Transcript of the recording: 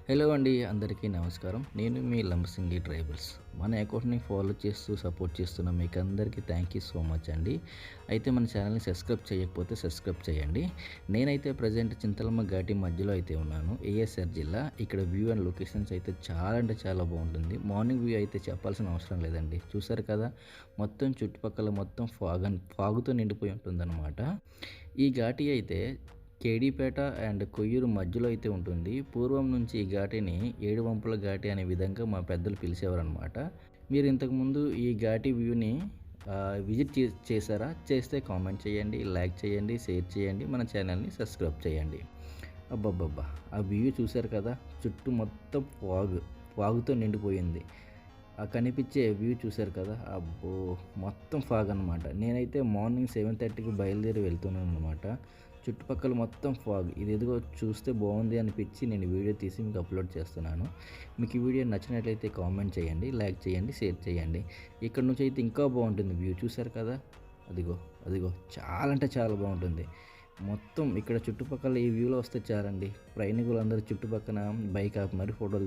Hello అండి, అందరికీ నమస్కారం. నేను మీ లంబసింగి ట్రైబల్స్. మన అకౌంట్‌ని ఫాలో చేస్తూ సపోర్ట్ చేస్తున్న మీకు అందరికీ థ్యాంక్ యూ సో మచ్ అండి. అయితే మన ఛానల్‌ని సబ్స్క్రైబ్ చేయకపోతే సబ్స్క్రైబ్ చేయండి. నేనైతే ప్రజెంట్ చింతలమ్మ ఘాటి మధ్యలో అయితే ఉన్నాను. ఏఎస్ఆర్ జిల్లా. ఇక్కడ వ్యూ అండ్ లొకేషన్స్ అయితే చాలా అంటే చాలా బాగుంటుంది. మార్నింగ్ వ్యూ అయితే చెప్పాల్సిన అవసరం లేదండి. చూసారు కదా, మొత్తం చుట్టుపక్కల మొత్తం ఫాగుతో నిండిపోయి ఉంటుందన్నమాట. ఈ ఘాటి అయితే కేడీపేట అండ్ కొయ్యూరు మధ్యలో అయితే ఉంటుంది. పూర్వం నుంచి ఈ ఘాటిని ఏడువంపుల ఘాటి అనే విధంగా మా పెద్దలు పిలిచేవారనమాట. మీరు ఇంతకుముందు ఈ ఘాటి వ్యూని విజిట్ చేశారా? చేస్తే కామెంట్ చేయండి, లైక్ చేయండి, షేర్ చేయండి, మన ఛానల్ని సబ్స్క్రైబ్ చేయండి. అబ్బబ్బబ్బా! ఆ వ్యూ చూశారు కదా, చుట్టూ మొత్తం ఫాగ్తో నిండిపోయింది. ఆ కనిపించే వ్యూ చూశారు కదా, అబ్బో! మొత్తం ఫాగ్ అనమాట. నేనైతే మార్నింగ్ 7:30కి బయలుదేరి వెళ్తున్నాను అనమాట. చుట్టుపక్కల మొత్తం ఫాగ్. ఇదేదో చూస్తే బాగుంది అనిపించి నేను వీడియో తీసి మీకు అప్లోడ్ చేస్తున్నాను. మీకు ఈ వీడియో నచ్చినట్లయితే కామెంట్ చేయండి, లైక్ చేయండి, షేర్ చేయండి. ఇక్కడ నుంచి అయితే ఇంకా బాగుంటుంది వ్యూ. చూశారు కదా, అదిగో అదిగో చాలా అంటే చాలా బాగుంటుంది. మొత్తం ఇక్కడ చుట్టుపక్కల ఈ వ్యూలో వస్తే చాలండి, ప్రయాణికులందరూ చుట్టుపక్కన బైక్ ఆపి మరి ఫోటోలు